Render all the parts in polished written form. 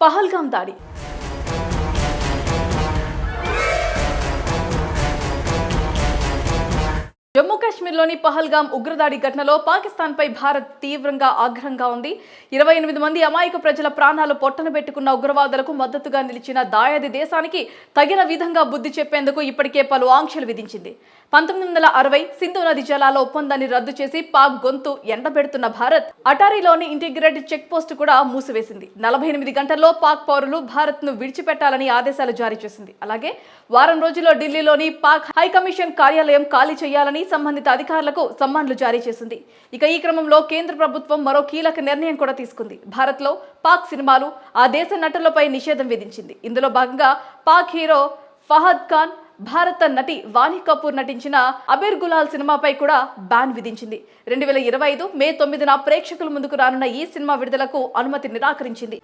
పహల్గామ్ దాడి. జమ్మూ కాశ్మీర్లోని పహల్గామ్ ఉగ్రదాడి ఘటనలో పాకిస్తాన్పై భారత్ తీవ్రంగా ఆగ్రహంగా ఉంది. 28 మంది అమాయక ప్రజల ప్రాణాలు పొట్టన పెట్టుకున్న ఉగ్రవాదులకు మద్దతుగా నిలిచిన దాయాది దేశానికి తగిన విధంగా బుద్ధి చెప్పేందుకు ఇప్పటికే పలు ఆంక్షలు విధించింది. 1960 సింధు నది జలాల ఒప్పందాన్ని రద్దు చేసి పాక్ గొంతు ఎండబెడుతున్న భారత్ అటారీలోని ఇంటిగ్రేటెడ్ చెక్ పోస్ట్ కూడా మూసివేసింది. 48 గంటల్లో పాక్ పౌరులు భారత్ ను విడిచిపెట్టాలని ఆదేశాలు జారీ చేసింది. అలాగే వారం రోజుల్లో ఢిల్లీలోని పాక్ హైకమిషన్ కార్యాలయం ఖాళీ చేయాలని సంబంధిత అధికారులకు సమ్మన్లు జారీ చేసింది. ఇక ఈ క్రమంలో కేంద్ర ప్రభుత్వం మరో కీలక నిర్ణయం కూడా తీసుకుంది. భారత్ లో పాక్ సినిమాలు, ఆ దేశ నటులపై నిషేధం విధించింది. ఇందులో భాగంగా పాక్ హీరో ఫహద్ ఖాన్, భారత నటి వాణి కపూర్ నటించిన అబీర్ గులాల్ సినిమాపై కూడా బ్యాన్ విధించింది. 2025 మే 9న ప్రేక్షకుల ముందుకు రానున్న ఈ సినిమా విడుదలకు అనుమతి నిరాకరించింది.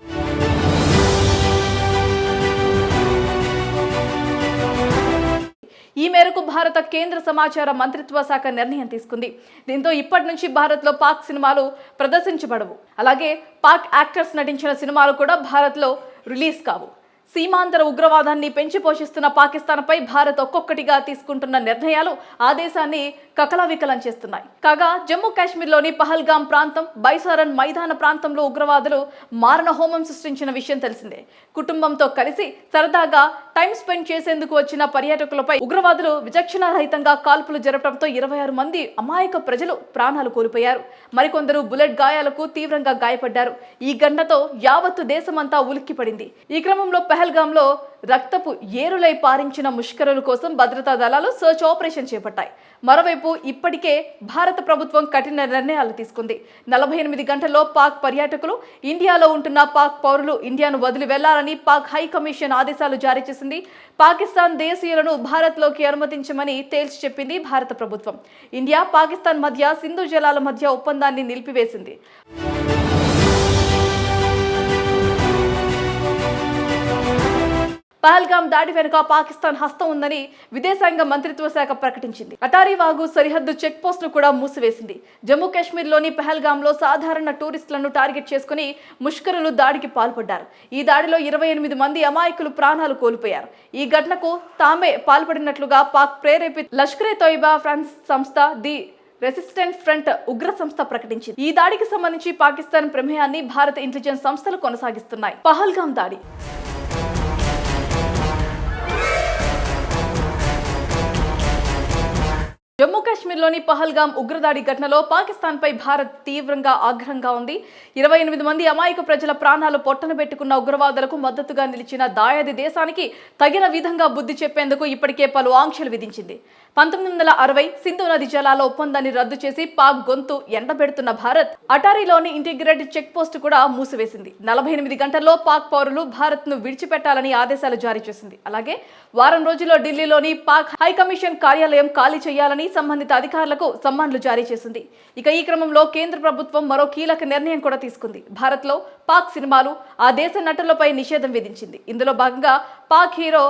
ఈ మేరకు భారత కేంద్ర సమాచార మంత్రిత్వ శాఖ నిర్ణయం తీసుకుంది. దీంతో ఇప్పటి నుంచి భారత్లో పాక్ సినిమాలు ప్రదర్శించబడవు. అలాగే పాక్ యాక్టర్స్ నటించిన సినిమాలు కూడా భారత్లో రిలీజ్ కావు. సీమాంతర ఉగ్రవాదాన్ని పెంచి పోషిస్తున్న పాకిస్తాన్పై భారత్ ఒక్కొక్కటిగా తీసుకుంటున్న నిర్ణయాలు ఆ దేశాన్ని కకలవికలం చేస్తున్నాయి. కాగా జమ్మూ కాశ్మీర్లోని పహల్గామ్ ప్రాంతం, బైసారన్ మైదాన ప్రాంతంలో ఉగ్రవాదులు మారణ హోమం సృష్టించిన విషయం తెలిసిందే. కుటుంబంతో కలిసి సరదాగా టైం స్పెండ్ చేసేందుకు వచ్చిన పర్యాటకులపై ఉగ్రవాదులు విచక్షణారహితంగా కాల్పులు జరపడంతో 26 మంది అమాయక ప్రజలు ప్రాణాలు కోల్పోయారు. మరికొందరు బుల్లెట్ గాయాలకు తీవ్రంగా గాయపడ్డారు. ఈ ఘటనతో యావత్తు దేశమంతా ఉలిక్కిపడింది. ఈ క్రమంలో పహల్గామ్లో రక్తపు ఏరులై పారించిన ముష్కరుల కోసం భద్రతా దళాలు సర్చ్ ఆపరేషన్ చేపట్టాయి. మరోవైపు ఇప్పటికే భారత ప్రభుత్వం కఠిన నిర్ణయాలు తీసుకుంది. 48 గంటల్లో పాక్ పర్యాటకులు, ఇండియాలో ఉంటున్న పాక్ పౌరులు ఇండియాను వదిలి వెళ్లాలని పాక్ హై కమిషన్ ఆదేశాలు జారీ చేసింది. పాకిస్తాన్ దేశీయులను భారత్లోకి అనుమతించమని తేల్చి చెప్పింది భారత ప్రభుత్వం. ఇండియా, పాకిస్తాన్ మధ్య సింధు జలాల మధ్య ఒప్పందాన్ని నిలిపివేసింది. పహల్గామ్ దాడి వెనుక పాకిస్తాన్ హస్తం ఉందని విదేశాంగ మంత్రిత్వ శాఖ ప్రకటించింది. అటారీ వాగు సరిహద్దు చెక్ పోస్ట్ ను కూడా మూసివేసింది. జమ్మూ కాశ్మీర్లోని పహల్గామ్లో సాధారణ టూరిస్టులను టార్గెట్ చేసుకుని ముష్కరులు దాడికి పాల్పడ్డారు. ఈ దాడిలో 28 మంది అమాయకులు ప్రాణాలు కోల్పోయారు. ఈ ఘటనకు తామే పాల్పడినట్లుగా పాక్ ప్రేరేపిత లష్కరే తోయిబా ఫ్రాన్స్ సంస్థ ది రెసిస్టెంట్ ఫ్రంట్ ఉగ్ర సంస్థ ప్రకటించింది. ఈ దాడికి సంబంధించి పాకిస్తాన్ ప్రమేయాన్ని భారత ఇంటెలిజెన్స్ సంస్థలు కొనసాగిస్తున్నాయి. పహల్గామ్ దాడి. జమ్మూ కాశ్మీర్లోని పహల్గామ్ ఉగ్రదాడి ఘటనలో పాకిస్తాన్పై భారత్ తీవ్రంగా ఆగ్రహంగా ఉంది. 28 మంది అమాయక ప్రజల ప్రాణాలు పొట్టన పెట్టుకున్న ఉగ్రవాదులకు మద్దతుగా నిలిచిన దాయాది దేశానికి తగిన విధంగా బుద్ధి చెప్పేందుకు ఇప్పటికే పలు ఆంక్షలు విధించింది. 1960 సింధు నది జలాల ఒప్పందాన్ని రద్దు చేసి పాక్ గొంతు ఎండబెడుతున్న భారత్ అటారీలోని ఇంటిగ్రేటెడ్ చెక్ పోస్ట్ కూడా మూసివేసింది. 48 గంటల్లో పాక్ పౌరులు భారత్ ను విడిచిపెట్టాలని ఆదేశాలు జారీ చేసింది. అలాగే వారం రోజుల్లో ఢిల్లీలోని పాక్ హైకమిషన్ కార్యాలయం ఖాళీ చేయాలని సంబంధిత అధికారులకు సమ్మన్లు జారీ చేసింది. ఇక ఈ క్రమంలో కేంద్ర ప్రభుత్వం మరో కీలక నిర్ణయం కూడా తీసుకుంది. భారత్ లో పాక్ సినిమాలు, ఆ దేశ నటులపై నిషేధం విధించింది. ఇందులో భాగంగా పాక్ హీరో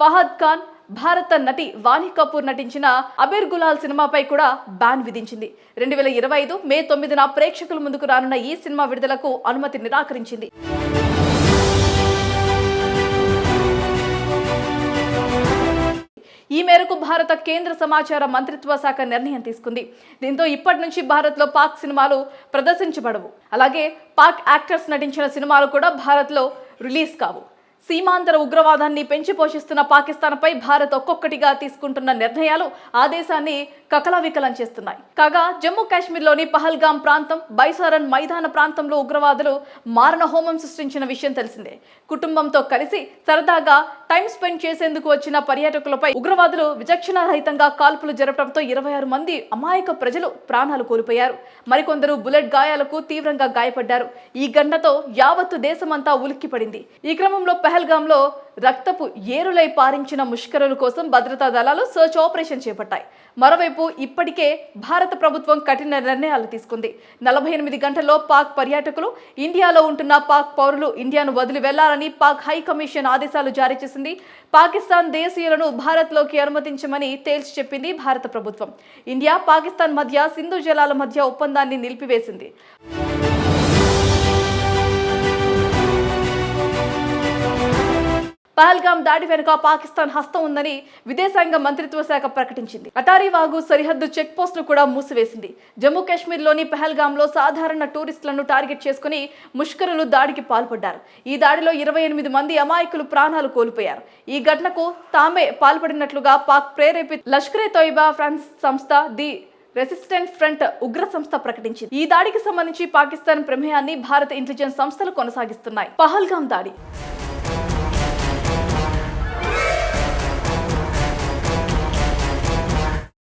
ఫహద్ ఖాన్, భారత నటి వాణి కపూర్ నటించిన అబీర్ గులాల్ సినిమాపై కూడా బ్యాన్ విధించింది. 2025 మే 9న ప్రేక్షకుల ముందుకు రానున్న ఈ సినిమా విడుదలకు అనుమతి నిరాకరించింది. ఈ మేరకు భారత కేంద్ర సమాచార మంత్రిత్వ శాఖ నిర్ణయం తీసుకుంది. దీంతో ఇప్పటి నుంచి భారత్లో పాక్ సినిమాలు ప్రదర్శించబడవు. అలాగే పాక్ యాక్టర్స్ నటించిన సినిమాలు కూడా భారత్లో రిలీజ్ కావు. సీమాంతర ఉగ్రవాదాన్ని పెంచి పోషిస్తున్న పాకిస్తాన్పై భారత్ ఒక్కొక్కటిగా తీసుకుంటున్న నిర్ణయాలు ఆ దేశాన్ని కకలవికలం చేస్తున్నాయి. కాగా జమ్మూ కాశ్మీర్లోని పహల్గామ్ ప్రాంతం, బైసారన్ మైదాన ప్రాంతంలో ఉగ్రవాదులు మారణ హోమం సృష్టించిన విషయం తెలిసిందే. కుటుంబంతో కలిసి సరదాగా టైం స్పెండ్ చేసేందుకు వచ్చిన పర్యాటకులపై ఉగ్రవాదులు విచక్షణారహితంగా కాల్పులు జరపడంతో 26 మంది అమాయక ప్రజలు ప్రాణాలు కోల్పోయారు. మరికొందరు బుల్లెట్ గాయాలకు తీవ్రంగా గాయపడ్డారు. ఈ ఘటనతో యావత్తు దేశమంతా ఉలిక్కిపడింది. ఈ క్రమంలో పహల్గామ్లో రక్తపు ఏరులై పారించిన ముష్కరుల కోసం భద్రతా దళాలు సర్చ్ ఆపరేషన్ చేపట్టాయి. మరోవైపు ఇప్పటికే భారత ప్రభుత్వం కఠిన నిర్ణయాలు తీసుకుంది. 48 గంటల్లో పాక్ పర్యాటకులు, ఇండియాలో ఉంటున్న పాక్ పౌరులు ఇండియాను వదిలి వెళ్లాలని పాక్ హై కమిషన్ ఆదేశాలు జారీ చేసింది. పాకిస్తాన్ దేశీయులను భారత్లోకి అనుమతించమని తేల్చి చెప్పింది భారత ప్రభుత్వం. ఇండియా, పాకిస్తాన్ మధ్య సింధు జలాల మధ్య ఒప్పందాన్ని నిలిపివేసింది. పహల్గాం దాడి వెనుక పాకిస్తాన్ హస్తం ఉందని విదేశాంగ మంత్రిత్వ శాఖ ప్రకటించింది. అటారీ వాగు సరిహద్దు చెక్ పోస్టును కూడా మూసివేసింది. జమ్మూ కాశ్మీర్లోని పహల్గాంలో సాధారణ టూరిస్టులను టార్గెట్ చేసుకుని ముష్కరులు దాడికి పాల్పడ్డారు. ఈ దాడిలో 28 మంది అమాయకులు ప్రాణాలు కోల్పోయారు. ఈ ఘటనకు తామే పాల్పడినట్లుగా పాక్ ప్రేరేపిత లష్కర్-ఏ-తోయిబా ఫ్రాన్స్ సంస్థ ది రెసిస్టెంట్ ఫ్రంట్ ఉగ్ర సంస్థ ప్రకటించింది. ఈ దాడికి సంబంధించి పాకిస్తాన్ ప్రమేయాన్ని భారత ఇంటెలిజెన్స్ సంస్థలు కొనసాగిస్తున్నాయి. పహల్గాం దాడి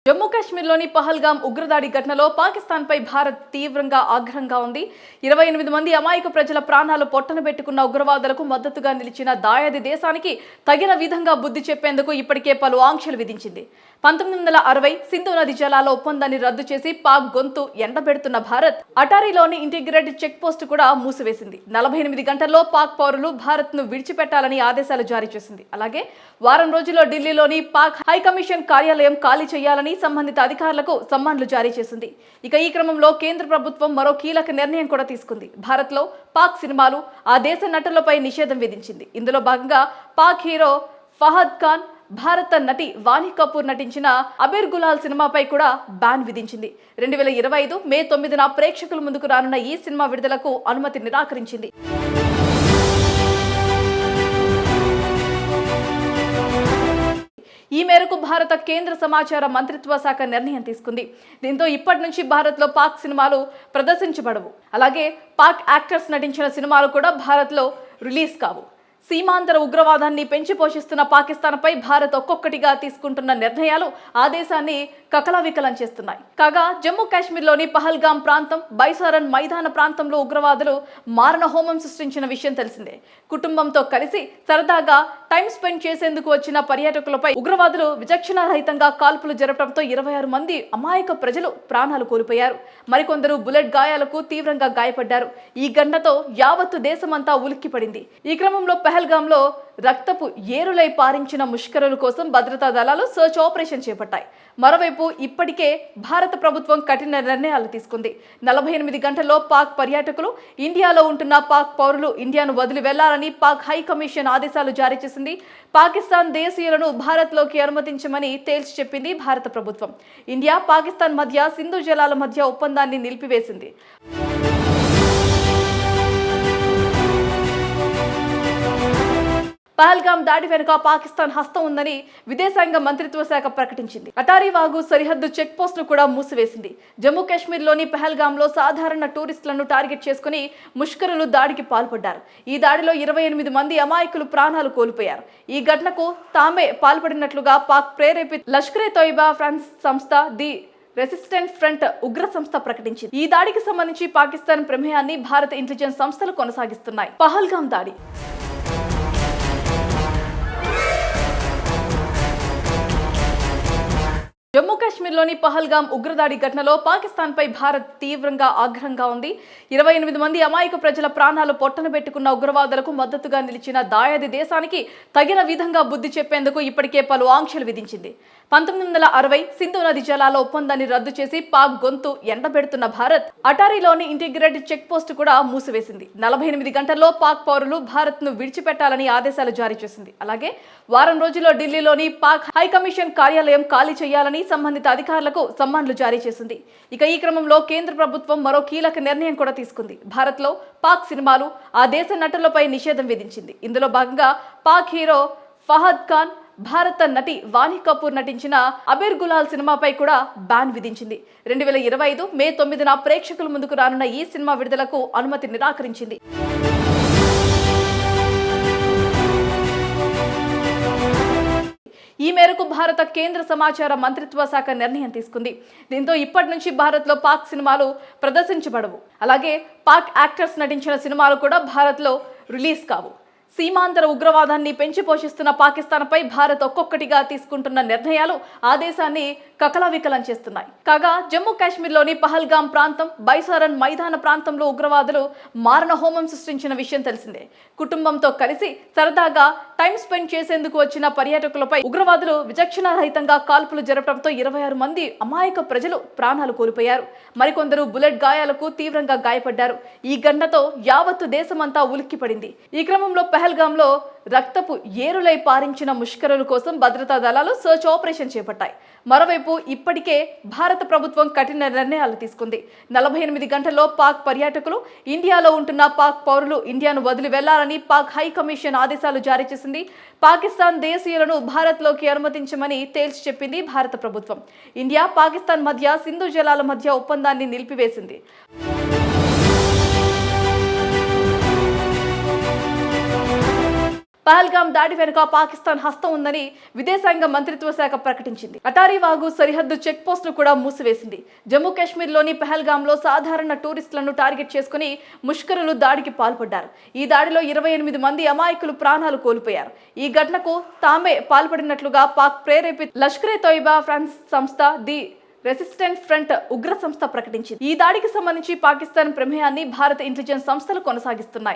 జమ్మూ కాశ్మీర్లోని పహల్గాం ఉగ్రదాడి ఘటనలో పాకిస్తాన్పై భారత్ తీవ్రంగా ఆగ్రహంగా ఉంది. 28 మంది అమాయక ప్రజల ప్రాణాలు పొట్టన పెట్టుకున్న ఉగ్రవాదులకు మద్దతుగా నిలిచిన దాయాది దేశానికి తగిన విధంగా బుద్ధి చెప్పేందుకు ఇప్పటికే పలు ఆంక్షలు విధించింది. 1960 సింధు నది జలాల ఒప్పందాన్ని రద్దు చేసి పాక్ గొంతు ఎండబెడుతున్న భారత్ అటారీలోని ఇంటిగ్రేటెడ్ చెక్ పోస్ట్ కూడా మూసివేసింది. 48 గంటల్లో పాక్ పౌరులు భారత్ ను విడిచిపెట్టాలని ఆదేశాలు జారీ చేసింది. అలాగే వారం రోజుల్లో ఢిల్లీలోని పాక్ హైకమిషన్ కార్యాలయం ఖాళీ చేయాలని సంబంధిత అధికారులకు సమ్మన్లు జారీ చేసింది. ఇక ఈ క్రమంలో కేంద్ర ప్రభుత్వం మరో కీలక నిర్ణయం కూడా తీసుకుంది. భారత్ లో పాక్ సినిమాలు, ఆ దేశ నటులపై నిషేధం విధించింది. ఇందులో భాగంగా పాక్ హీరో ఫహద్ ఖాన్, భారత నటి వాణి కపూర్ నటించిన అబీర్ గులాల్ సినిమాపై కూడా బ్యాన్ విధించింది. 2025 మే 9న ప్రేక్షకుల ముందుకు రానున్న ఈ సినిమా విడుదలకు అనుమతి నిరాకరించింది. ఈ మేరకు భారత కేంద్ర సమాచార మంత్రిత్వ శాఖ నిర్ణయం తీసుకుంది. దీంతో ఇప్పటి నుంచి భారత్లో పాక్ సినిమాలు ప్రదర్శించబడవు. అలాగే పాక్ యాక్టర్స్ నటించిన సినిమాలు కూడా భారత్లో రిలీజ్ కావు. సీమాంతర ఉగ్రవాదాన్ని పెంచి పోషిస్తున్న పాకిస్తాన్పై భారత్ ఒక్కొక్కటిగా తీసుకుంటున్న నిర్ణయాలు ఆ దేశాన్ని కకలవికలం చేస్తున్నాయి. కాగా జమ్మూ కాశ్మీర్లోని పహల్గాం ప్రాంతం, బైసారన్ మైదాన ప్రాంతంలో ఉగ్రవాదులు మారణ హోమం సృష్టించిన విషయం తెలిసిందే. కుటుంబంతో కలిసి సరదాగా టైం స్పెండ్ చేసేందుకు వచ్చిన పర్యాటకులపై ఉగ్రవాదులు విచక్షణారహితంగా కాల్పులు జరపడంతో 26 మంది అమాయక ప్రజలు ప్రాణాలు కోల్పోయారు. మరికొందరు బుల్లెట్ గాయాలకు తీవ్రంగా గాయపడ్డారు. ఈ ఘటనతో యావత్తు దేశమంతా ఉలిక్కిపడింది. ఈ క్రమంలో పహల్గాంలో రక్తపు ఏరులై పారించిన ముష్కరుల కోసం భద్రతా దళాలు సర్చ్ ఆపరేషన్ చేపట్టాయి. మరోవైపు ఇప్పటికే భారత ప్రభుత్వం కఠిన నిర్ణయాలు తీసుకుంది. 48 గంటల్లో పాక్ పర్యాటకులు, ఇండియాలో ఉంటున్న పాక్ పౌరులు ఇండియాను వదిలి వెళ్లాలని పాక్ హై కమిషన్ ఆదేశాలు జారీ చేసింది. పాకిస్తాన్ దేశీయులను భారత్లోకి అనుమతించమని తేల్చి చెప్పింది భారత ప్రభుత్వం. ఇండియా, పాకిస్తాన్ మధ్య సింధు జలాల మధ్య ఒప్పందాన్ని నిలిపివేసింది. పహల్గాం దాడి వెనుక పాకిస్తాన్ హస్తం ఉందని విదేశాంగ మంత్రిత్వ శాఖ ప్రకటించింది. అటారీ వాగు సరిహద్దు చెక్ పోస్టును కూడా మూసివేసింది. జమ్మూ కాశ్మీర్లోని పహల్గాంలో సాధారణ టూరిస్టులను టార్గెట్ చేసుకుని ముష్కరులు దాడికి పాల్పడ్డారు. ఈ దాడిలో 28 మంది అమాయకులు ప్రాణాలు కోల్పోయారు. ఈ ఘటనకు తామే పాల్పడినట్లుగా పాక్ ప్రేరేపిత లష్కర్-ఏ-తోయిబా ఫ్రాన్స్ సంస్థ ది రెసిస్టెంట్ ఫ్రంట్ ఉగ్ర సంస్థ ప్రకటించింది. ఈ దాడికి సంబంధించి పాకిస్తాన్ ప్రమేయాన్ని భారత ఇంటెలిజెన్స్ సంస్థలు కొనసాగిస్తున్నాయి. పహల్గాం దాడి జమ్మూ కాశ్మీర్లోని పహల్గాం ఉగ్రదాడి ఘటనలో పాకిస్తాన్పై భారత్ తీవ్రంగా ఆగ్రహంగా ఉంది. 28 మంది అమాయక ప్రజల ప్రాణాలు పొట్టన పెట్టుకున్న ఉగ్రవాదులకు మద్దతుగా నిలిచిన దాయాది దేశానికి తగిన విధంగా బుద్ధి చెప్పేందుకు ఇప్పటికే పలు ఆంక్షలు విధించింది. 1960 సింధు నది జలాల ఒప్పందాన్ని రద్దు చేసి పాక్ గొంతు ఎండబెడుతున్న భారత్ అటారీలోని ఇంటిగ్రేటెడ్ చెక్ పోస్ట్ కూడా మూసివేసింది. 48 గంటల్లో పాక్ పౌరులు భారత్ ను విడిచిపెట్టాలని ఆదేశాలు జారీ చేసింది. అలాగే వారం రోజుల్లో ఢిల్లీలోని పాక్ హైకమిషన్ కార్యాలయం ఖాళీ చేయాలని సంబంధిత అధికారులకు సమ్మన్లు జారీ చేసింది. ఇక ఈ క్రమంలో కేంద్ర ప్రభుత్వం మరో కీలక నిర్ణయం కూడా తీసుకుంది. భారత్లో పాక్ సినిమాలు, ఆ దేశ నటులపై నిషేధం విధించింది. ఇందులో భాగంగా పాక్ హీరో ఫహద్ ఖాన్, భారత నటి వాణి కపూర్ నటించిన అబీర్ గులాల్ సినిమాపై కూడా బ్యాన్ విధించింది. 2025 మే 9న ప్రేక్షకుల ముందుకు రానున్న ఈ సినిమా విడుదలకు అనుమతి నిరాకరించింది. ఈ మేరకు భారత కేంద్ర సమాచార మంత్రిత్వ శాఖ నిర్ణయం తీసుకుంది. దీంతో ఇప్పటి నుంచి భారత్లో పాక్ సినిమాలు ప్రదర్శించబడవు. అలాగే పాక్ యాక్టర్స్ నటించిన సినిమాలు కూడా భారత్లో రిలీజ్ కావు. సీమాంతర ఉగ్రవాదాన్ని పెంచి పోషిస్తున్న పాకిస్తాన్పై భారత్ ఒక్కొక్కటిగా తీసుకుంటున్న నిర్ణయాలు ఆ దేశాన్ని కకలవికలం చేస్తున్నాయి. కాగా జమ్మూ కాశ్మీర్లోని పహల్గాం ప్రాంతం, బైసారన్ మైదాన ప్రాంతంలో ఉగ్రవాదులు మారణ హోమం సృష్టించిన విషయం తెలిసిందే. కుటుంబంతో కలిసి సరదాగా టైం స్పెండ్ చేసేందుకు వచ్చిన పర్యాటకులపై ఉగ్రవాదులు విచక్షణారహితంగా కాల్పులు జరపడంతో 26 మంది అమాయక ప్రజలు ప్రాణాలు కోల్పోయారు. మరికొందరు బుల్లెట్ గాయాలకు తీవ్రంగా గాయపడ్డారు. ఈ ఘటనతో యావత్తు దేశమంతా ఉలిక్కిపడింది. ఈ క్రమంలో పహల్గాంలో రక్తపు ఏరులై పారించిన ముష్కరుల కోసం భద్రతా దళాలు సర్చ్ ఆపరేషన్ చేపట్టాయి. మరోవైపు ఇప్పటికే భారత ప్రభుత్వం కఠిన నిర్ణయాలు తీసుకుంది. 48 గంటల్లో పాక్ పర్యాటకులు, ఇండియాలో ఉంటున్న పాక్ పౌరులు ఇండియాను వదిలి వెళ్లాలని పాక్ హై కమిషన్ ఆదేశాలు జారీ చేసింది. పాకిస్తాన్ దేశీయులను భారత్లోకి అనుమతించమని తేల్చి చెప్పింది భారత ప్రభుత్వం. ఇండియా, పాకిస్తాన్ మధ్య సింధు జలాల మధ్య ఒప్పందాన్ని నిలిపివేసింది. పహల్గాం దాడి వెనుక పాకిస్తాన్ హస్తం ఉందని విదేశాంగ మంత్రిత్వ శాఖ ప్రకటించింది. అటారీ వాగు సరిహద్దు చెక్ పోస్టులు కూడా మూసివేసింది. జమ్మూ కాశ్మీర్లోని పహల్గాంలో సాధారణ టూరిస్టులను టార్గెట్ చేసుకుని ముష్కరులు దాడికి పాల్పడ్డారు. ఈ దాడిలో 28 మంది అమాయకులు ప్రాణాలు కోల్పోయారు. ఈ ఘటనకు తామే పాల్పడినట్లుగా పాక్ ప్రేరేపిత లష్కరే తోయిబా ఫ్రాన్స్ సంస్థ ది రెసిస్టెన్స్ ఫ్రంట్ ఉగ్ర సంస్థ ప్రకటించింది. ఈ దాడికి సంబంధించి పాకిస్తాన్ ప్రమేయాన్ని భారత ఇంటెలిజెన్స్ సంస్థలు కొనసాగిస్తున్నాయి.